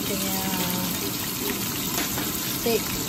punya steak.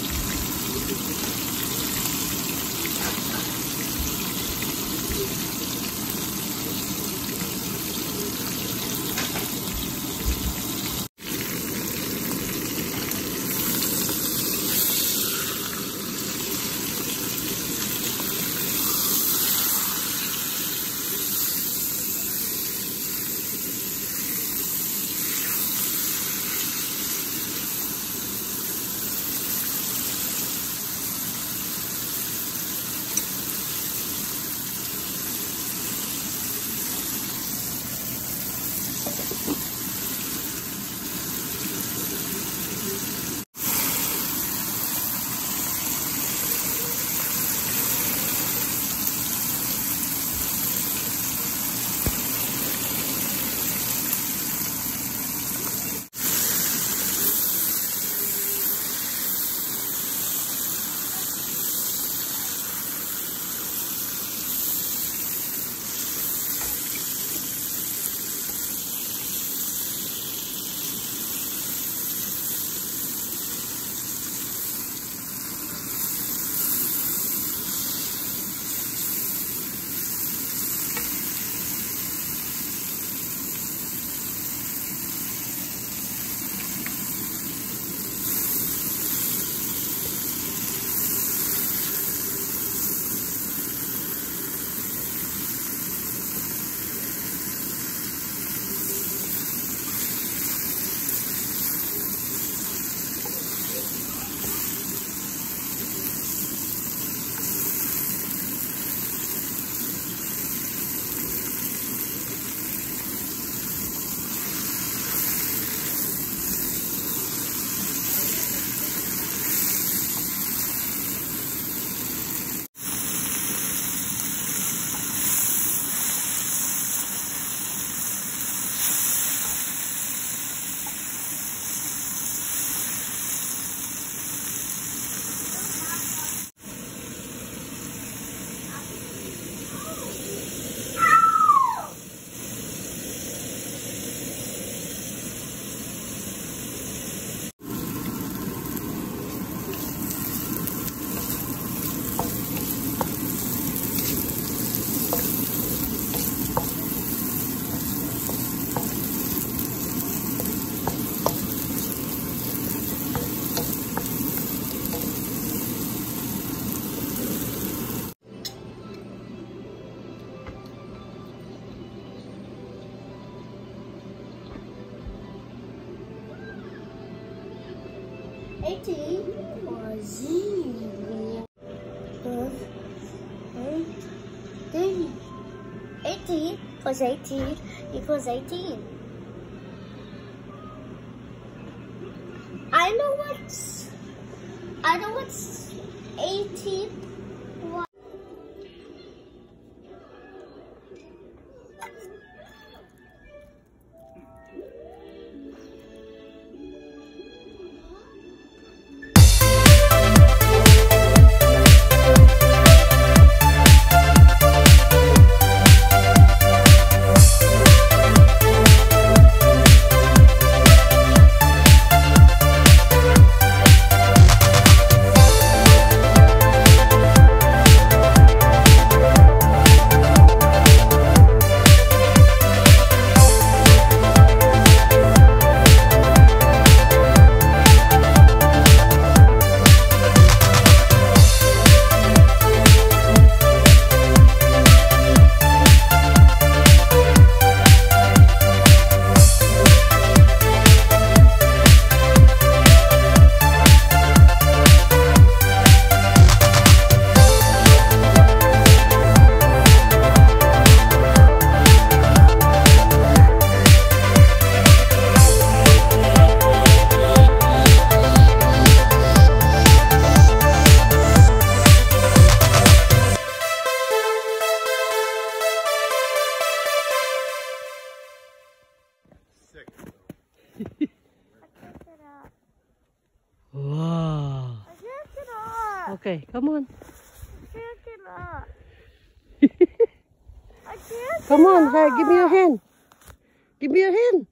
Plus 18 equals 18. I know what's 18. Wow. Okay, come on. Come on, hey, give me your hand. Give me your hand.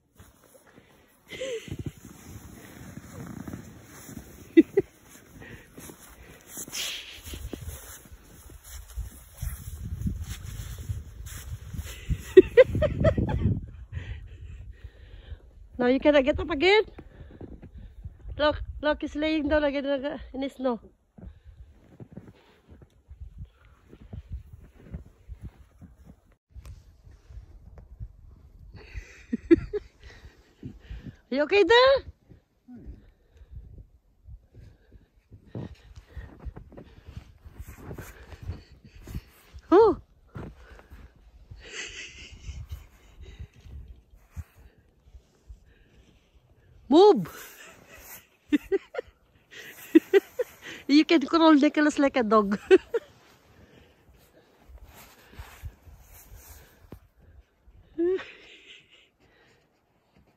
Now you cannot get up again. Look, he's laying down again in the snow. Are you okay there? Oh. Move. You can crawl, Nicholas, like a dog.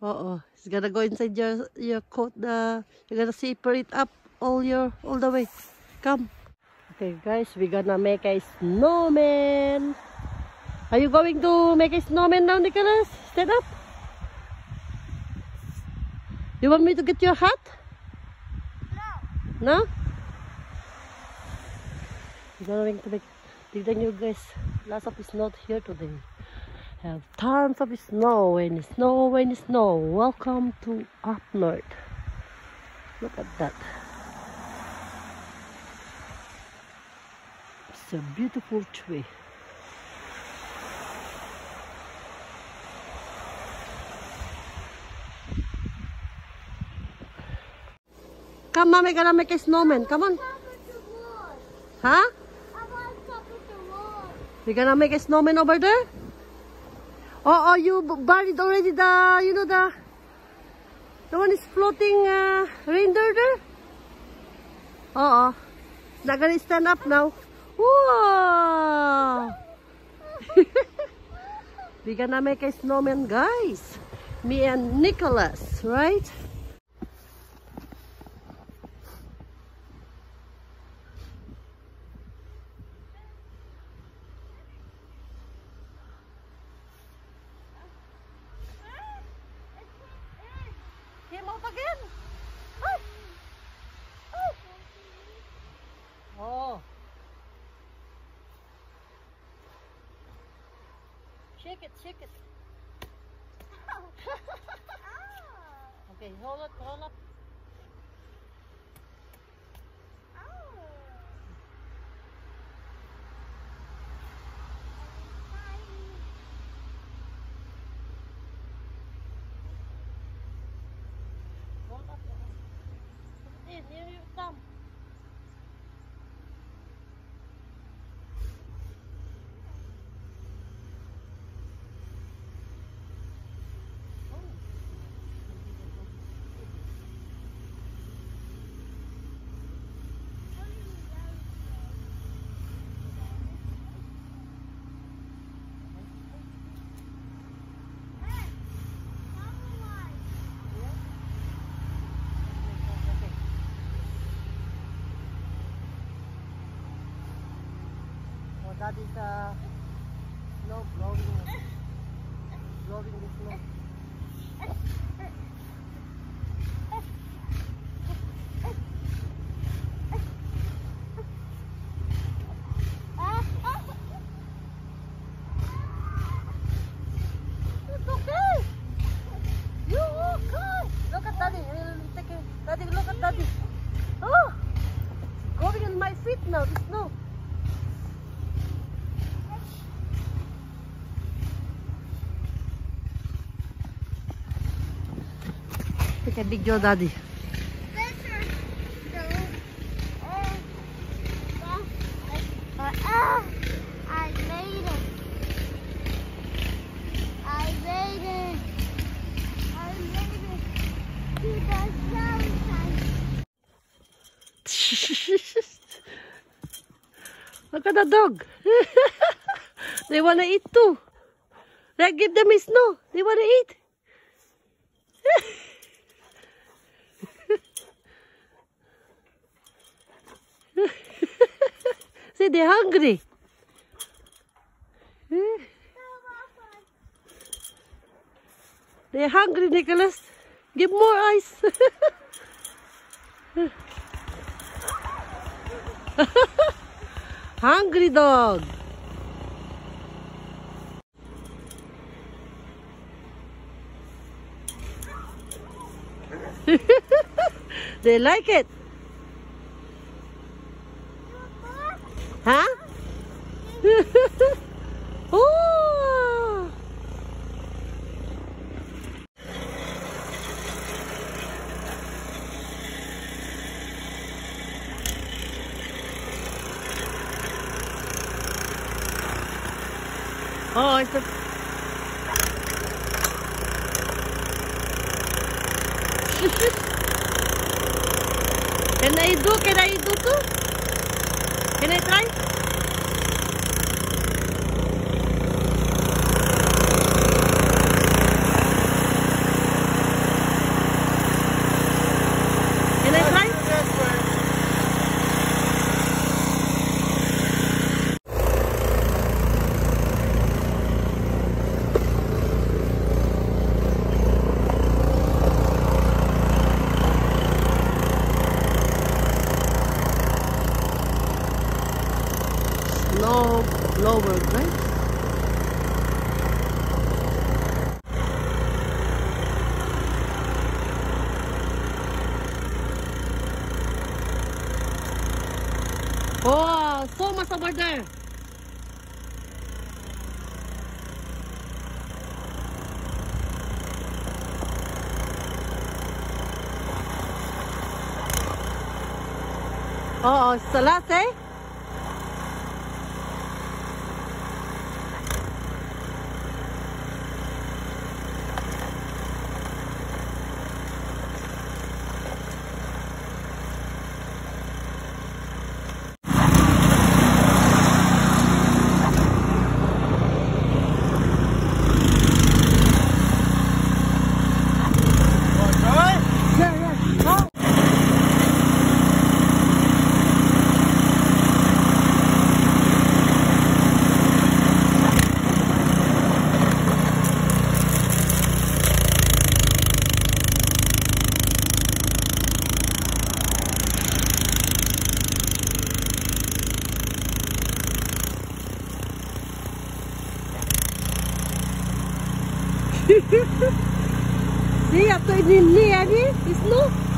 Uh-oh, it's gonna go inside your coat. You're gonna zipper it up all the way. Come. Okay, guys, we're gonna make a snowman. Are you going to make a snowman now, Nicholas? Stand up. You want me to get your hat? No. No? We're going to make. Tignan nyo, guys. Lots of snow here today. Have tons of snow and snow and snow. Welcome to up north. Look at that. It's a beautiful tree. Come, Mommy, gonna make a snowman. Come on. Huh? You're gonna make a snowman over there? Oh, you buried already the one is floating reindeer there? It's not gonna stand up now. Whoa! We're gonna make a snowman, guys. Me and Nicholas, right? Came out again. Oh. Shake it, shake it. Okay, hold up, hold up. Here you come. That is snow blowing the snow. It's okay. You okay? Look at Daddy. He'll take it. Daddy, look at Daddy. Oh, going on my feet now. The snow. Take a big Joe, Daddy. I made it. I made it. I made it. To the south side. Look at the dog. They wanna eat too. Like, give them snow. They wanna eat. See, they're hungry. They're hungry, Nicholas. Give more ice. Hungry dog. They like it. Huh? Oh. Oh, it's a... Can I do too? Can I try? Can I try? No lower, right? Oh, so much over there. Oh, it's the last, eh? See, after ini ni, it's no.